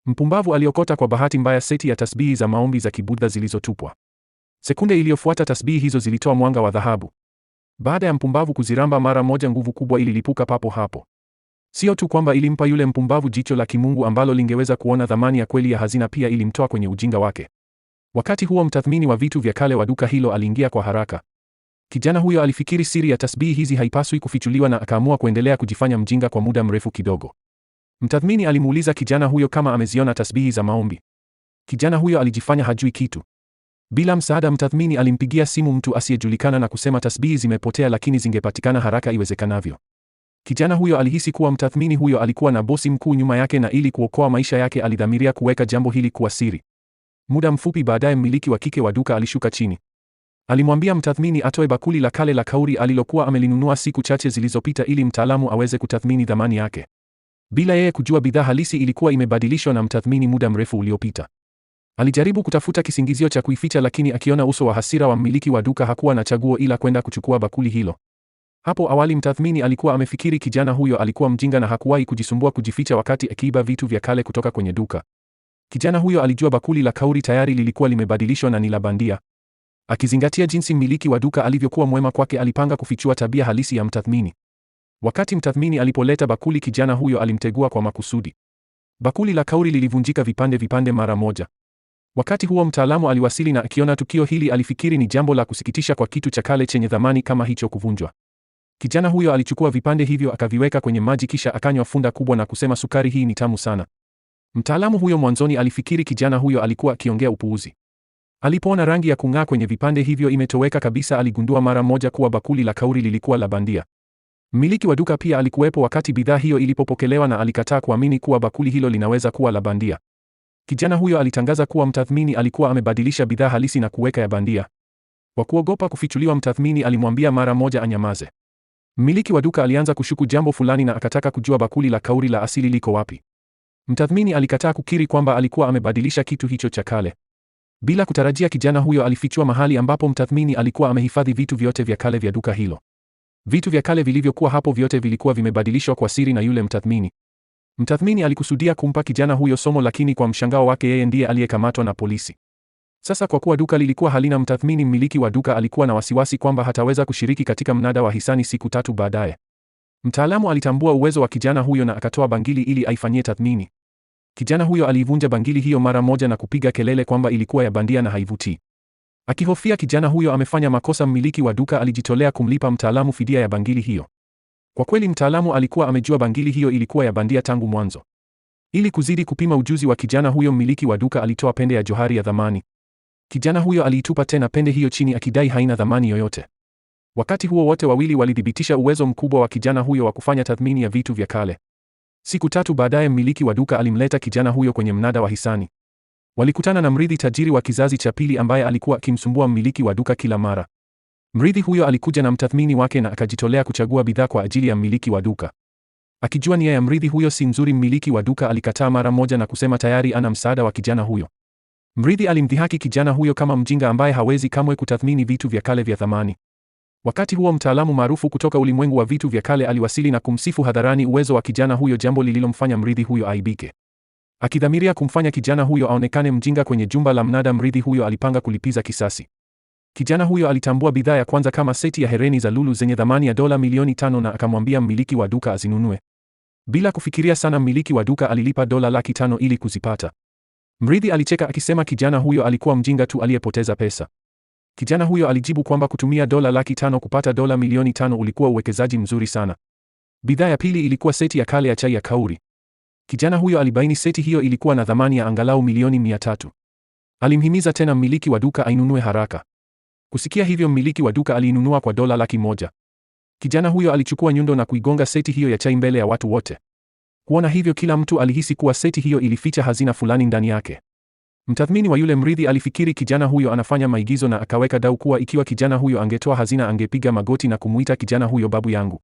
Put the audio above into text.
Mpumbavu aliokota kwa bahati mbaya seti ya tasbihi za maombi za Kibudha zilizotupwa. Sekunde iliyofuata tasbihi hizo zilitoa mwanga wa dhahabu. Baada ya mpumbavu kuziramba mara moja, nguvu kubwa ililipuka papo hapo. Sio tu kwamba ilimpa yule mpumbavu jicho la kimungu ambalo lingeweza kuona thamani ya kweli ya hazina, pia ilimtoa kwenye ujinga wake. Wakati huo mtathmini wa vitu vya kale wa duka hilo aliingia kwa haraka. Kijana huyo alifikiri siri ya tasbihi hizi haipaswi kufichuliwa na akaamua kuendelea kujifanya mjinga kwa muda mrefu kidogo. Mtathmini alimuuliza kijana huyo kama ameziona tasbihi za maombi. Kijana huyo alijifanya hajui kitu. Bila msaada, mtathmini alimpigia simu mtu asiyejulikana na kusema tasbihi zimepotea, lakini zingepatikana haraka iwezekanavyo. Kijana huyo alihisi kuwa mtathmini huyo alikuwa na bosi mkuu nyuma yake, na ili kuokoa maisha yake alidhamiria kuweka jambo hili kuwa siri. Muda mfupi baadaye, mmiliki wa kike wa duka alishuka chini. Alimwambia mtathmini atoe bakuli la kale la kauri alilokuwa amelinunua siku chache zilizopita ili mtaalamu aweze kutathmini thamani yake. Bila yeye kujua, bidhaa halisi ilikuwa imebadilishwa na mtathmini muda mrefu uliopita. Alijaribu kutafuta kisingizio cha kuificha, lakini akiona uso wa hasira wa mmiliki wa duka hakuwa na chaguo ila kwenda kuchukua bakuli hilo. Hapo awali mtathmini alikuwa amefikiri kijana huyo alikuwa mjinga na hakuwahi kujisumbua kujificha wakati akiiba vitu vya kale kutoka kwenye duka. Kijana huyo alijua bakuli la kauri tayari lilikuwa limebadilishwa na ni la bandia. Akizingatia jinsi mmiliki wa duka alivyokuwa mwema kwake, alipanga kufichua tabia halisi ya mtathmini. Wakati mtathmini alipoleta bakuli, kijana huyo alimtegua kwa makusudi. Bakuli la kauri lilivunjika vipande vipande mara moja. Wakati huo mtaalamu aliwasili, na akiona tukio hili alifikiri ni jambo la kusikitisha kwa kitu cha kale chenye thamani kama hicho kuvunjwa. Kijana huyo alichukua vipande hivyo akaviweka kwenye maji, kisha akanywa funda kubwa na kusema, sukari hii ni tamu sana. Mtaalamu huyo mwanzoni alifikiri kijana huyo alikuwa akiongea upuuzi. Alipoona rangi ya kung'aa kwenye vipande hivyo imetoweka kabisa, aligundua mara moja kuwa bakuli la kauri lilikuwa la bandia. Mmiliki wa duka pia alikuwepo wakati bidhaa hiyo ilipopokelewa, na alikataa kuamini kuwa bakuli hilo linaweza kuwa la bandia. Kijana huyo alitangaza kuwa mtathmini alikuwa amebadilisha bidhaa halisi na kuweka ya bandia. Kwa kuogopa kufichuliwa, mtathmini alimwambia mara moja anyamaze. Mmiliki wa duka alianza kushuku jambo fulani na akataka kujua bakuli la kauri la asili liko wapi. Mtathmini alikataa kukiri kwamba alikuwa amebadilisha kitu hicho cha kale. Bila kutarajia, kijana huyo alifichua mahali ambapo mtathmini alikuwa amehifadhi vitu vyote vya kale vya duka hilo. Vitu vya kale vilivyokuwa hapo vyote vilikuwa vimebadilishwa kwa siri na yule mtathmini. Mtathmini alikusudia kumpa kijana huyo somo, lakini kwa mshangao wake yeye ndiye aliyekamatwa na polisi. Sasa kwa kuwa duka lilikuwa halina mtathmini, mmiliki wa duka alikuwa na wasiwasi kwamba hataweza kushiriki katika mnada wa hisani siku 3 baadaye. Mtaalamu alitambua uwezo wa kijana huyo na akatoa bangili ili aifanyie tathmini. Kijana huyo aliivunja bangili hiyo mara moja na kupiga kelele kwamba ilikuwa ya bandia na haivutii. Akihofia kijana huyo amefanya makosa, mmiliki wa duka alijitolea kumlipa mtaalamu fidia ya bangili hiyo. Kwa kweli mtaalamu alikuwa amejua bangili hiyo ilikuwa ya bandia tangu mwanzo. Ili kuzidi kupima ujuzi wa kijana huyo, mmiliki wa duka alitoa pende ya johari ya thamani. Kijana huyo aliitupa tena pende hiyo chini akidai haina thamani yoyote. Wakati huo wote wawili walithibitisha uwezo mkubwa wa kijana huyo wa kufanya tathmini ya vitu vya kale. Siku 3 baadaye, mmiliki wa duka alimleta kijana huyo kwenye mnada wa hisani. Walikutana na mrithi tajiri wa kizazi cha pili ambaye alikuwa akimsumbua mmiliki wa duka kila mara. Mrithi huyo alikuja na mtathmini wake na akajitolea kuchagua bidhaa kwa ajili ya mmiliki wa duka. Akijua nia ya mrithi huyo si nzuri, mmiliki wa duka alikataa mara moja na kusema tayari ana msaada wa kijana huyo. Mrithi alimdhihaki kijana huyo kama mjinga ambaye hawezi kamwe kutathmini vitu vya kale vya thamani. Wakati huo mtaalamu maarufu kutoka ulimwengu wa vitu vya kale aliwasili na kumsifu hadharani uwezo wa kijana huyo, jambo lililomfanya mrithi huyo aibike. Akidhamiria kumfanya kijana huyo aonekane mjinga kwenye jumba la mnada, mrithi huyo alipanga kulipiza kisasi. Kijana huyo alitambua bidhaa ya kwanza kama seti ya hereni za lulu zenye thamani ya dola milioni 5 na akamwambia mmiliki wa duka azinunue. Bila kufikiria sana, mmiliki wa duka alilipa dola 500,000 ili kuzipata. Mrithi alicheka akisema kijana huyo alikuwa mjinga tu aliyepoteza pesa. Kijana huyo alijibu kwamba kutumia dola 500,000 kupata dola milioni 5 ulikuwa uwekezaji mzuri sana. Bidhaa ya pili ilikuwa seti ya kale ya chai ya kauri. Kijana huyo alibaini seti hiyo ilikuwa na thamani ya angalau milioni 300. Alimhimiza tena mmiliki wa duka ainunue haraka. Kusikia hivyo, mmiliki wa duka aliinunua kwa dola 100,000. Kijana huyo alichukua nyundo na kuigonga seti hiyo ya chai mbele ya watu wote. Kuona hivyo, kila mtu alihisi kuwa seti hiyo ilificha hazina fulani ndani yake. Mtathmini wa yule mrithi alifikiri kijana huyo anafanya maigizo na akaweka dau kuwa ikiwa kijana huyo angetoa hazina angepiga magoti na kumuita kijana huyo babu yangu.